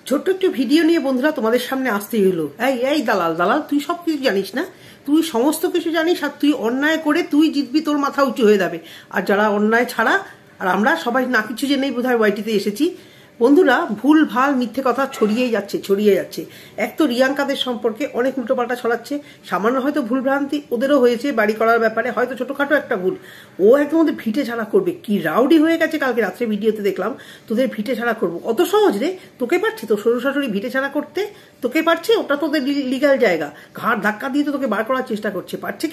ছোট্ট একটু ভিডিও নিয়ে বন্ধুরা তোমাদের সামনে আসতেই হলো। এই দালাল দালাল, তুই সব কিছু জানিস না, তুই সমস্ত কিছু জানিস, আর তুই অন্যায় করে তুই জিতবি, তোর মাথা উঁচু হয়ে যাবে। আর যারা অন্যায় ছাড়া, আর আমরা সবাই না কিছু জেনেই বোধহয় ওয়াইটিতে এসেছি। বন্ধুরা, ভুল ভাল মিথ্যে কথা ছড়িয়ে যাচ্ছে। এক তো রিয়াঙ্কাদের সম্পর্কে অনেক উল্টোপাল্টা ছড়াচ্ছে, সামান্য হয়তো ভুল ভ্রান্তি ওদেরও হয়েছে বাড়ি করার ব্যাপারে, হয়তো ছোটখাটো একটা ভুল, ও একদম ওদের ভিটে ছাড়া করবে। কি রাউডি হয়ে গেছে, কালকে রাত্রে ভিডিওতে দেখলাম, তোদের ভিটে ছাড়া করবো। অত সহজ রে? তোকে পারছে তো শ্বশুর শাশুড়ি ভিটে ছাড়া করতে? তোকে পারছে? ওটা তোদের লিগাল জায়গা, ঘাড় ধাক্কা দিয়ে তো তোকে বার করার চেষ্টা করছে। পারছে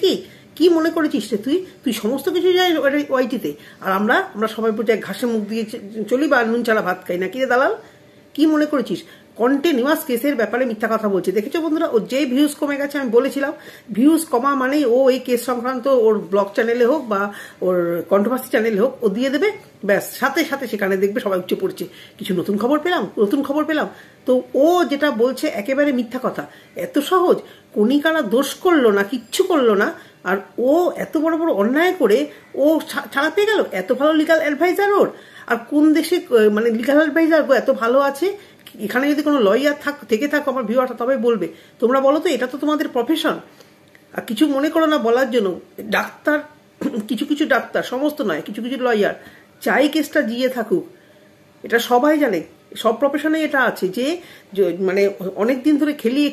কি মনে করেছিস রে তুই সমস্ত কিছু যাই ওয়াইটিতে, আর আমরা সবাই বোঝায় ঘাসে মুখ দিয়ে চলি বা নুন ছাড়া ভাত খাই না। কি রে দালাল, কি মনে করেছিস? কন্টিনিউয়াস কেসের ব্যাপারে মিথ্যা কথা বলছে। দেখেছো বন্ধুরা, ওর যে ভিউজ কমে গেছে, আমি বলেছিলাম ভিউজ কমা মানেই ও এই কেস সংক্রান্ত ওর ব্লগ চ্যানেলে হোক বা ওর কন্ট্রোভার্সি চ্যানেলে হোক ও দিয়ে দেবে, ব্যাস সাথে সাথে সেখানে দেখবে সবাই উঠে পড়ছে। কিছু নতুন খবর পেলাম। তো ও যেটা বলছে একেবারে মিথ্যা কথা। এত সহজ? কণিকারা দোষ করলো না, কিচ্ছু করলো না, আর ও এত বড় বড় অন্যায় করে ও ছাড়া পেয়ে গেল। এত ভালো লিগাল অ্যাডভাইজার ওর, আর কোন দেশে মানে লিগাল অ্যাডভাইজার এত ভালো আছে? এখানে যদি কোনো লয়ার থেকে থাকো আমার ভিউয়ারটা, তবে বলবে। তোমরা বলো তো, এটা তো তোমাদের প্রফেশন। আর কিছু মনে করো না বলার জন্য, ডাক্তার কিছু ডাক্তার, সমস্ত নয়, কিছু লয়ার চাই কেসটা জিয়ে থাকুক, এটা সবাই জানে। সব প্রফেশনে এটা আছে যে মানে অনেক দিন ধরে খেলিয়ে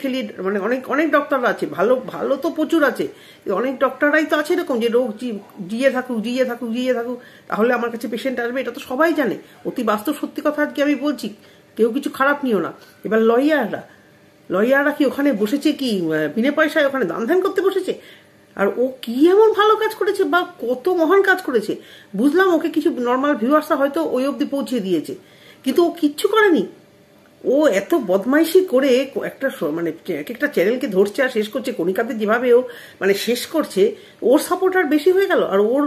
মানে অনেক ডক্টররা আছে, ভালো তো প্রচুর আছে। অনেক ডক্টররাই তো আছে এরকম যে রোগ জিয়ে থাকুক, তাহলে আমার কাছে পেশেন্ট আসবে। এটা তো সবাই জানে, অতি বাস্তব সত্যি কথা আজকে আমি বলছি। কেউ কিছু খারাপ নিও না। এবার লয়াররা কি ওখানে বসেছে কি বিনা পয়সায় ওখানে দান ধ্যান করতে বসেছে? আর ও কি এমন ভালো কাজ করেছে বা কত মহান কাজ করেছে? বুঝলাম ওকে কিছু নর্মাল ভিউয়ার্সরা হয়তো ওই অব্দি পৌঁছে দিয়েছে, কিন্তু ও কিচ্ছু করেনি। ও এত বদমাইশি করে মানে একটা চ্যানেলকে ধরছে আর শেষ করছে। কণিকাদের যেভাবে ও মানে শেষ করছে, ওর সাপোর্টার বেশি হয়ে গেল। আর ওর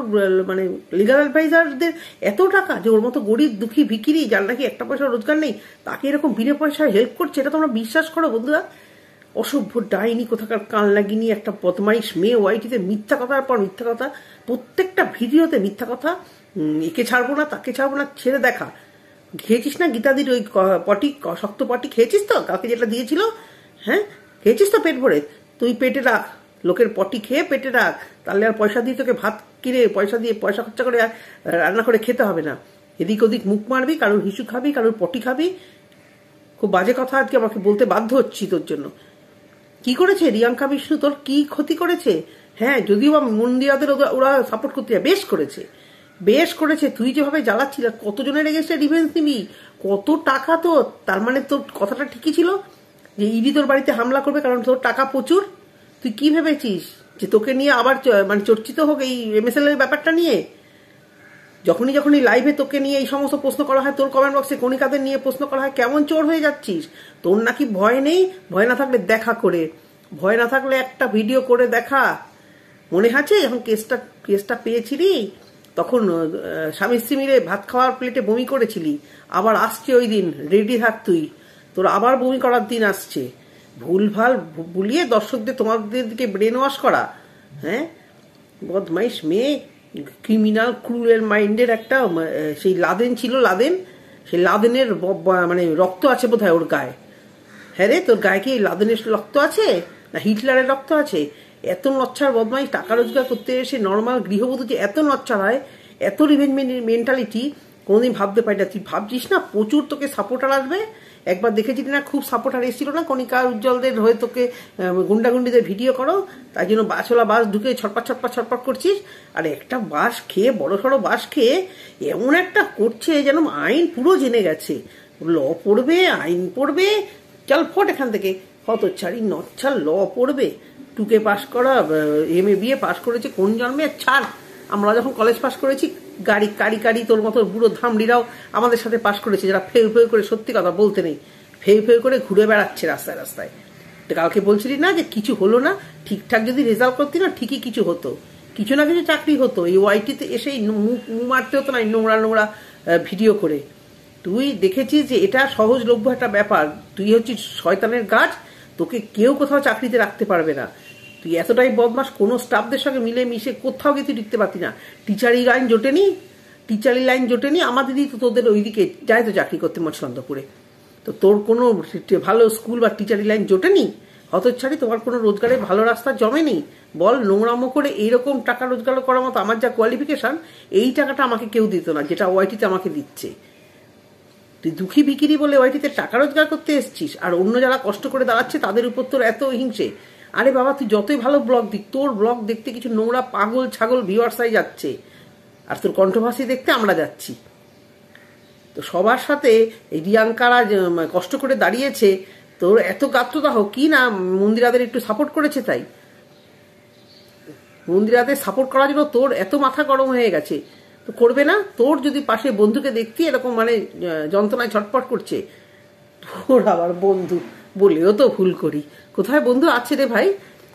মানে লিগাল অ্যাডভাইজারদের এত টাকা যে ওর মতো গরিব দুঃখী ভিখিরি, যার নাকি একটা পয়সা রোজগার নেই, তাকে এরকম বিনা পয়সায় হেল্প করছে। এটা তোমরা বিশ্বাস করো বন্ধুরা? অসভ্য ডাইনি কোথাকার, কান লাগিনি একটা বদমাইশ মেয়ে। ওয়াইটিতে মিথ্যা কথার পর মিথ্যা কথা, প্রত্যেকটা ভিডিওতে মিথ্যা কথা। একে ছাড়বো না, তাকে ছাড়বো না, ছেড়ে দেখা। খেয়েছিস না গীতাদির ওই শক্ত পটি খেয়েছিস তো কালকে যেটা দিয়েছিল? হ্যাঁ, খেয়েছিস তো পেট ভরে? তুই পেটে রাখ, লোকের পটি খেয়ে পেটে রাখ, তাহলে আর পয়সা দিয়ে তোকে ভাত কিনে পয়সা খরচা করে রান্না করে খেতে হবে না। এদিক ওদিক মুখ মারবি, কারোর হিসু খাবি, কারোর পটি খাবি। খুব বাজে কথা আজকে আমাকে বলতে বাধ্য হচ্ছি তোর জন্য। কি করেছে রিয়াঙ্কা বিষ্ণু, তোর কি ক্ষতি করেছে? হ্যাঁ, যদিও বা মুন্ডিয়াদের ওরা সাপোর্ট করতে যায়, বেশ করেছে। তুই যেভাবে জ্বালাচ্ছিল, কতজনের এগেইনস্টে ডিফেন্স নিবি, কত টাকা তোর। তার মানে তোর কথাটা ঠিকই ছিল যে ইডি তোর বাড়িতে হামলা করবে, কারণ তোর টাকা প্রচুর। তুই কি ভেবেছিস যে তোকে নিয়ে আবার মানে চর্চিত হোক এই MSL এর ব্যাপারটা নিয়ে? যখনই লাইভে তোকে নিয়ে এই সমস্ত প্রশ্ন করা হয়, তোর কমেন্ট বক্সে কণিকাদের নিয়ে প্রশ্ন করা হয়, কেমন চোর হয়ে যাচ্ছিস? তোর নাকি ভয় নেই? ভয় না থাকলে দেখা করে, ভয় না থাকলে একটা ভিডিও করে দেখা। মনে আছে যখন কেসটা পেয়েছিলি, তখন স্বামী স্ত্রী মিলে ভাত খাওয়ার প্লেটে বমি করেছিলি। আবার আসছে ওই দিন, রেডি থাক তুই, তোর আবার বমি করার দিন আসছে। ভুলভাল বুলিয়ে দর্শকদের তোমাদের দিকে ব্রেন ওয়াশ করা। হ্যাঁ, বদমাইশ মেয়ে, ক্রিমিনাল ক্রুয়েল মাইন্ডের একটা। সেই লাদেন ছিল, সেই লাদেনের মানে রক্ত আছে বোধহয় ওর গায়ে। হ্যাঁ রে, তোর গায়ে কি লাদেনের রক্ত আছে না হিটলারের রক্ত আছে? এত নচ্ছার বদমাইশ, টাকা রোজগার করতে এসে নর্মাল গৃহবধূ যে এত নচ্ছার হয়, এত রিভেঞ্জ মেন্টালিটি কোনোদিন ভাবতে পারি না। তুই ভাবছিস না প্রচুর তোকে সাপোর্টার আসবে? একবার দেখেছিলি না খুব সাপোর্টার এসেছিল না কণিকা উজ্জ্বলদের হয়ে, তোকে গুন্ডাগুন্ডিদের ভিডিও করো, তাই জন্য বাস ঢুকে ছটপট করছিস। আর একটা বাস খেয়ে, বড় সড়ো বাস খেয়ে এমন একটা করছে যেন আইন পুরো জেনে গেছে। ল পড়বে, আইন পড়বে, চল ফট এখান থেকে। হতচ্ছাড়ি নচ্ছার ল পড়বে, টুকে পাস করা, MA BA পাস করেছে কোন জন্মে? ছাড়, আমরা যখন কলেজ পাস করেছি কারি তোর মতো বুড়ো ধামড়িরাও আমাদের সাথে পাস করেছে, যারা ফেউ করে, সত্যি কথা বলতে নেই, ফেউ করে ঘুরে বেড়াচ্ছে রাস্তায়। কালকে বলছিলি না যে কিছু হলো না, ঠিকঠাক যদি রেজাল্ট করতি না ঠিকই কিছু হতো, কিছু না কিছু চাকরি হতো। এই ওয়াইটিতে এসেই মুখ মারতে হতো না নোংরা ভিডিও করে। তুই দেখেছিস যে এটা সহজলভ্য একটা ব্যাপার। তুই হচ্ছিস শয়তানের গাছ, তোকে কেউ কোথাও চাকরিতে রাখতে পারবে না। তুই এতটাই বদমাস, কোনো স্টাফদের সঙ্গে মিলে মিশে কোথাও গিয়ে তুই টিকতে পারতি না। টিচারি লাইন জোটেনি, আমার দিদি তো তোদের ওইদিকে যায় তো চাকরি করতে মৎস্যন্দপুরে। তো তোর কোনো ভালো স্কুল বা টিচারি লাইন জোটেনি? হতচ্ছাড়ি, তোমার কোনো রোজগারের ভালো রাস্তা জমেনি? বল, নোংরামো করে এইরকম টাকা রোজগার করার মতো আমার যা কোয়ালিফিকেশন, এই টাকাটা আমাকে কেউ দিত না যেটা ওয়াইটিতে আমাকে দিচ্ছে। তুই দুঃখী ভিকিরি বলে ওয়াইটিতে টাকা রোজগার করতে এসছিস, আর অন্য যারা কষ্ট করে দাঁড়াচ্ছে তাদের উপর তোর এত হিংসে। আরে বাবা, তুই যতই ভালো ব্লগ দিক, তোর ব্লগ দেখতে কিছু নোংরা পাগল ছাগল ভিউয়ার্সাই যাচ্ছে, আর তোর কণ্ঠভাষী দেখতে আমরা যাচ্ছি। তো সবার সাথে এই রিয়াঙ্কারা কষ্ট করে দাঁড়িয়েছে, তোর এত গাত্রদাহ কি না মন্দিরাদের একটু সাপোর্ট করেছে তাই? মন্দিরাদের সাপোর্ট করার জন্য তোর এত মাথা গরম হয়ে গেছে, তো করবে না? তোর যদি পাশে বন্ধুকে দেখতি এরকম মানে যন্ত্রণায় ছটপট করছে, তোর আবার বন্ধু বলেও তো ভুল করি। কোথায় বন্ধু আছে রে ভাই?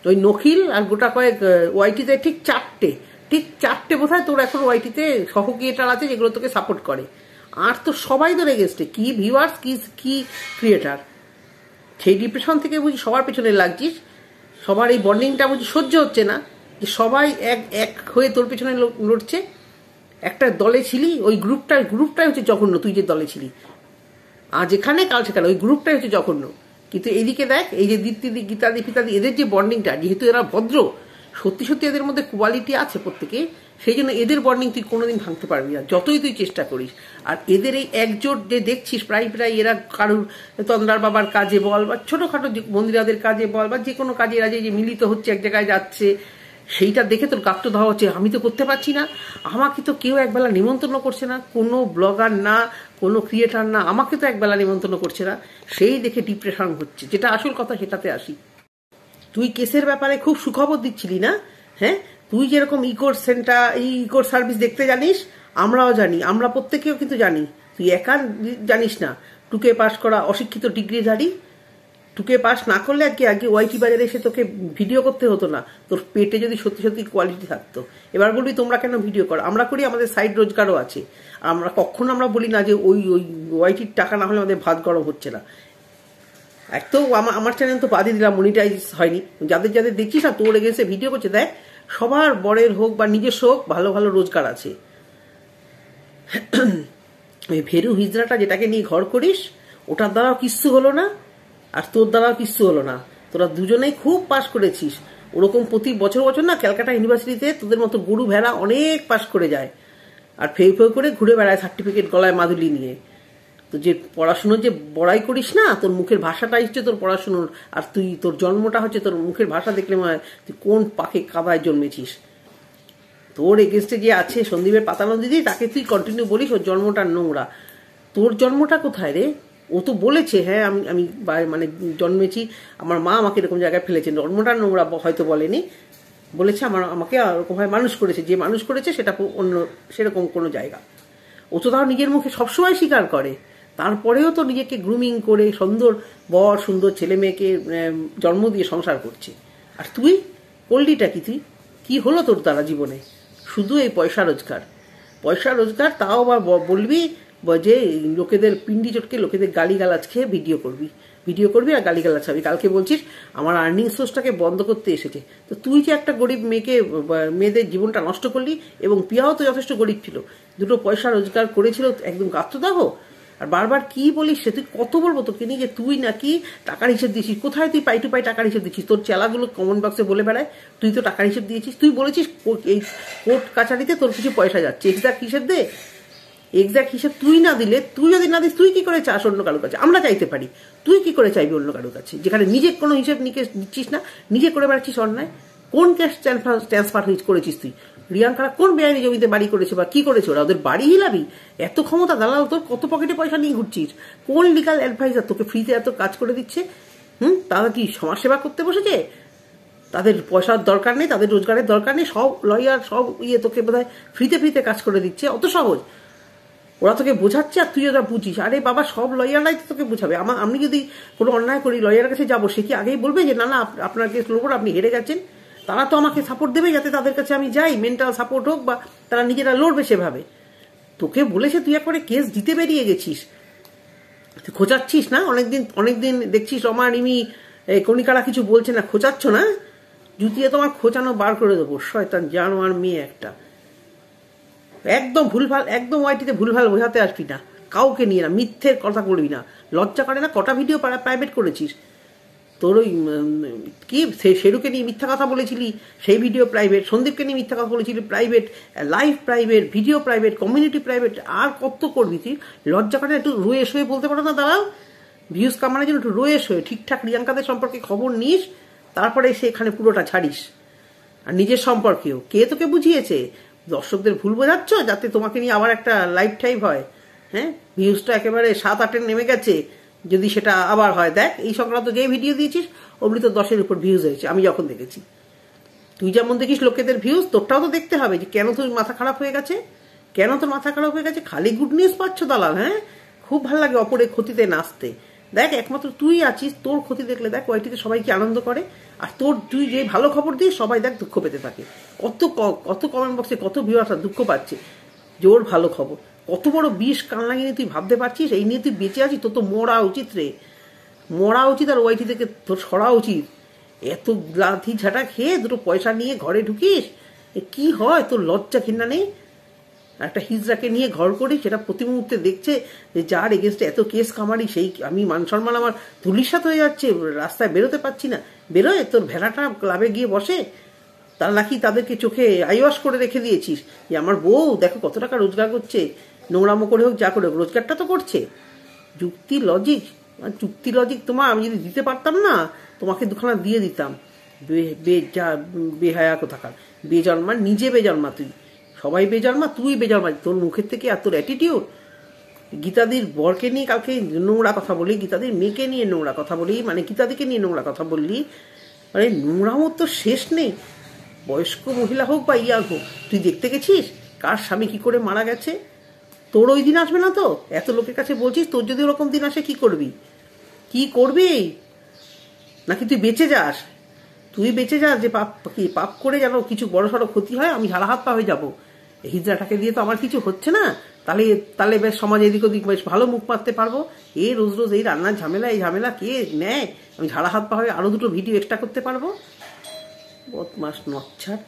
ওই নখিল আর গোটা কয়েক ওয়াইটিতে, ঠিক চারটে বোধহয় তোর এখন ওয়াইটিতে সহ ক্রিয়েটার আছে যেগুলো তোকে সাপোর্ট করে, আর তো সবাই তোর এগেস্টে। কি ভিউয়ার্স, কি ক্রিয়েটার, সেই ডিপ্রেশন থেকে বুঝি সবার পেছনে লাগছিস। সবার এই বন্ডিংটা বুঝি সহ্য হচ্ছে না যে সবাই এক হয়ে তোর পেছনে লড়ছে। একটা দলে ছিলি, ওই গ্রুপটাই হচ্ছে জঘন্য। তুই যে দলে ছিলি, আজ এখানে কাল সেখানে, ওই গ্রুপটাই হচ্ছে জঘন্য। কিন্তু এইদিকে দেখ, এই যে দীপ্তিদি, গীতাদি, ফিতাদি, এদের যে বন্ডিংটা, যেহেতু এরা ভদ্র, সত্যি এদের মধ্যে কোয়ালিটি আছে প্রত্যেকে, সেই জন্য এদের বন্ডিং তুই কোনোদিন ভাঙতে পারবি না, যতই তুই চেষ্টা করিস। আর এদের এই একজোট যে দেখছিস, প্রায় এরা কারুর তন্দ্রার বাবার কাজে বল, বা ছোটখাটো মন্দিরাদের কাজে বল, বা যে কোনো কাজে এরা যে মিলিত হচ্ছে, এক জায়গায় যাচ্ছে, সেইটা দেখে তোর গাত্র ধাওয়া হচ্ছে। আমি তো করতে পারছি না, আমাকে তো কেউ একবেলা নিমন্ত্রণ করছে না, কোনো ব্লগার না, কোনো ক্রিয়েটার না, আমাকে তো একবেলা নিমন্ত্রণ করছে না। সেই দেখে ডিপ্রেশন হচ্ছে। যেটা আসল কথা সেটাতে আসি। তুই কেসের ব্যাপারে খুব সুখবর দিচ্ছিলি না? হ্যাঁ, তুই যেরকম ইকোর সেন্টার, ইকোর সার্ভিস দেখতে জানিস, আমরাও জানি, আমরা প্রত্যেকেও কিন্তু জানি। তুই একা জানিস না। টুকে পাস করা অশিক্ষিত ডিগ্রিধারী, টুকে পাস না করলে আগে ওয়াইটি বাজারে এসে তোকে ভিডিও করতে হতো না, তোর পেটে যদি সত্যি কোয়ালিটি থাকতো। এবার বলবি তোমরা কেন ভিডিও করো? আমরা করি, আমাদের সাইড রোজগারও আছে। আমরা কখনো আমরা বলি না যে ওই ওয়াইটির টাকা না হলে আমাদের ভাত গরম হচ্ছে না। এক তো আমার চ্যানেল তো বাদই দিলাম, মনিটাইজ হয়নি। যাদের দেখছিস না তোর এগেন্সে ভিডিও করছে, দেখ সবার বরের হোক বা নিজস্ব হোক, ভালো ভালো রোজগার আছে। ওই ভেরু হিজড়াটা যেটাকে নিয়ে ঘর করিস, ওটার দ্বারাও কিচ্ছু হলো না, আর তোর দ্বারাও কিচ্ছু হলো না। তোরা দুজনেই খুব পাস করেছিস। ওরকম প্রতি বছর না ক্যালকাটা ইউনিভার্সিটিতে তোদের মতো গরু ভেড়া অনেক পাস করে যায়, আর ফেউ করে ঘুরে বেড়ায় সার্টিফিকেট গলায় মাদুলি নিয়ে। তো যে পড়াশুনো যে বড়াই করিস না, তোর মুখের ভাষাটা হচ্ছে তোর পড়াশুনোর, আর তোর জন্মটা হচ্ছে, তোর মুখের ভাষা দেখলে মনে হয় তুই কোন পাকে কাদায় জন্মেছিস। তোর এগেনস্টে যে আছে সন্দীপের পাতানো দিদি, তাকে তুই কন্টিনিউ বলিস ওর জন্মটা নোংরা। তোর জন্মটা কোথায় রে? ও তো বলেছে হ্যাঁ আমি মানে জন্মেছি, আমার মা আমাকে এরকম জায়গায় ফেলেছেন, জন্মটা নোংরা হয়তো বলেনি, বলেছে আমাকে ওরকমভাবে মানুষ করেছে, যে মানুষ করেছে সেটা অন্য সেরকম কোনো জায়গা। ও তো তাও নিজের মুখে সবসময় স্বীকার করে। তারপরেও তো নিজেকে গ্রুমিং করে সুন্দর বর, সুন্দর ছেলে মেয়েকে জন্ম দিয়ে সংসার করছে। আর তুই করলিটা কি? তুই কি হলো তোর দ্বারা জীবনে? শুধু এই পয়সা রোজগার, তাও আবার বলবি যে লোকেদের পিন্ডি চটকে লোকেদের গালিগালাজ খেয়ে ভিডিও করবি আর গালিগালাজ খাবি। কালকে বলছিস আমার আর্নিং সোর্সটাকে বন্ধ করতে এসেছে। তো তুই যে একটা গরিব মেয়েদের জীবনটা নষ্ট করলি, এবং পিয়াও তো যথেষ্ট গরিব ছিল, দুটো পয়সা রোজগার করেছিল, একদম গাত্রদাহ। আর বারবার কি বলিস সে? তুই কত বলবো তোকে নিয়ে যে তুই নাকি টাকার হিসেব দিয়েছিস? কোথায় তুই পাই টু পাই টাকার হিসেব দিচ্ছিস? তোর চেলাগুলো কমেন্ট বক্সে বলে বেড়ায় তুই তো টাকার হিসেব দিয়েছিস। তুই বলেছিস এই কোর্ট কাছারিতে তোর কিছু পয়সা যাচ্ছে, এক্সাক্ট হিসেব দে। এক্সাক্ট হিসেব তুই না দিলে, তুই যদি না দিস, তুই কি করে চাস অন্য কারোর কাছে? আমরা চাইতে পারি, তুই কি করে চাইবি অন্য কারোর কাছে, যেখানে নিজে কোনো হিসেব নিকেশ দিচ্ছিস না, নিজে করে বেড়াচ্ছিস অন্যায়? কোন ক্যাশ ট্রান্সফার করেছিস তুই? রিয়াঙ্কারা কোন বেআইনি জমিতে বাড়ি করেছে বা কি করেছে? ওরা ওদের বাড়ি হিলাবি? এত ক্ষমতা দালাল তোর, কত পকেটে পয়সা নিয়ে ঘুরছিস? কোন লিগাল অ্যাডভাইজার তোকে ফ্রিতে এত কাজ করে দিচ্ছে? তারা কি সমাজসেবা করতে বসেছে? তাদের পয়সার দরকার নেই, তাদের রোজগারের দরকার নেই, সব লয়ার সব তোকে বোধহয় ফ্রিতে কাজ করে দিচ্ছে। অত সহজ ওরা তোকে বোঝাচ্ছে, আর তুই ওরা বুঝিস। আরে বাবা, সব লয়াররাই তো তোকে বোঝাবে। আমি যদি কোনো অন্যায় করি, লয়ারের কাছে যাবো, সে কি আগেই বলবে যে না আপনার কেস লড়বো, আপনি হেরে গেছেন? তারা তো আমাকে সাপোর্ট দেবে, যাতে তাদের কাছে আমি যাই, মেন্টাল সাপোর্ট হোক, বা তারা নিজেরা লড়বে সেভাবে। তোকে বলেছে, তুই একবারে কেস দিতে বেরিয়ে গেছিস, তুই খোঁচাচ্ছিস না? অনেকদিন দেখছিস রমা রিমি কণিকারা কিছু বলছে না, খোঁচাচ্ছ না? জুতিয়ে তোমার খোঁচানো বার করে দেবো, শয়তান জানোয়ার মেয়ে একটা। একদম ওয়াইটিতে ভুলভাল বোঝাতে আসবি না। কাউকে নিয়ে না, মিথ্যের কথা বলবি না, লজ্জা করে না? কটা ভিডিও প্রাইভেট করেছিস? তোর ওই কি শেরুকে নিয়ে মিথ্যা কথা বলেছিলি, সেই ভিডিও প্রাইভেট। সন্দীপকে নিয়ে মিথ্যা কথা বলেছিলি, private. Live private, video private, community private. আর কত করবি তুই? লজ্জা করে একটু রয়ে শুয়ে বলতে পারো না দাঁড়াও? ভিউজ কামানোর জন্য একটু রয়ে শুয়ে ঠিকঠাক রিয়াঙ্কাদের সম্পর্কে খবর নিস, তারপরে সে এখানে পুরোটা ছাড়িস। আর নিজের সম্পর্কেও কে তোকে বুঝিয়েছে? দর্শকদের ভুল বোঝাচ্ছ যাতে তোমাকে নিয়ে আবার একটা লাইফ টাইম হয়। হ্যাঁ, ভিউজটা একেবারে 7-8 নেমে গেছে, যদি সেটা আবার হয়। দেখ, এই সংক্রান্ত যে ভিডিও দিয়েছিস অমনি তো 10-এর উপর ভিউজ হয়েছে, আমি যখন দেখেছি। তুই যেমন দেখিস লোকেদের ভিউজ, তোরটাও তো দেখতে হবে যে কেন তোর মাথা খারাপ হয়ে গেছে, কেন তোর মাথা খারাপ হয়ে গেছে। খালি গুড নিউজ পাচ্ছ দালাল। হ্যাঁ, খুব ভালো লাগে অপরের ক্ষতিতে নাচতে। দেখ, একমাত্র তুই আছিস, তোর ক্ষতি দেখলে দেখ ওইটিতে সবাই কি আনন্দ করে। আর তুই যে ভালো খবর দিস সবাই দেখ দুঃখ পেতে থাকে। কত কমেন্ট বক্সে কত ভিউয়ার্সরা দুঃখ পাচ্ছে জোর ভালো খবর। কত বড় বিষ কান লাগিয়ে তুই ভাবতে পারছিস? এই নিয়ে তুই বেঁচে আছিস, তোর তো মরা উচিত রে, মরা উচিত। আর ওইটি থেকে তোর সরা উচিত। এত লাথি ঝাঁটা খেয়ে দুটো পয়সা নিয়ে ঘরে ঢুকিস, কি হয়? তোর লজ্জা ঘৃণা নেই? একটা হিজড়াকে নিয়ে ঘর করি, সেটা প্রতি মুহূর্তে দেখছে যে যার এগেনস্টে এত কেস কামারি, সেই আমি মান সম্মান আমার ধুলিসাৎ হয়ে যাচ্ছে, রাস্তায় বেরোতে পারছি না। বেরোয় তোর ভেড়াটা ক্লাবে গিয়ে বসে, তার নাকি তাদেরকে চোখে আইওয়াশ করে রেখে দিয়েছিস যে আমার বউ দেখো কত টাকা রোজগার করছে, নোংরামো করে হোক যা করে হোক রোজগারটা তো করছে। যুক্তি লজিক তোমার আমি যদি দিতে পারতাম না, তোমাকে দুখানা দিয়ে দিতাম। বেহায়া কোথাকার, বেজন্মা, নিজে বেজন্মা তুই। সবাই বেজন্মা, তুই বেজন্মা। তোর মুখের থেকে আর তোর অ্যাটিটিউড। গীতাদির বরকে নিয়ে কালকে নোংরা কথা বলি, গীতাদির মেয়েকে নিয়ে নোংরা কথা বলি, মানে গীতাদিকে নিয়ে নোংরা কথা বললি, মানে নোংরামো তো শেষ নেই। বয়স্ক মহিলা হোক বা ইয়াং হোক, তুই দেখতে গেছিস কার স্বামী কি করে মারা গেছে? তোর ওই দিন আসবে না তো? এত লোকের কাছে বলছিস, তোর যদি ওরকম দিন আসে কি করবি? নাকি তুই বেঁচে যাস? তুই বেঁচে যাস যে পাপ করে যেন কিছু বড় সড়ো ক্ষতি হয়, আমি ঝাড়া হাত পা হয়ে যাবো। হিজড়াটাকে দিয়ে তো আমার কিছু হচ্ছে না, তাহলে বেশ সমাজে এদিক ওদিক বেশ ভালো মুখ মারতে পারবো। রোজ রোজ এই রান্নার ঝামেলা কে নেয়? আমি ঝাড়া হাত পা হয়ে আরো দুটো ভিডিও এক্সট্রা করতে পারবো। বদমাস নচ্ছার।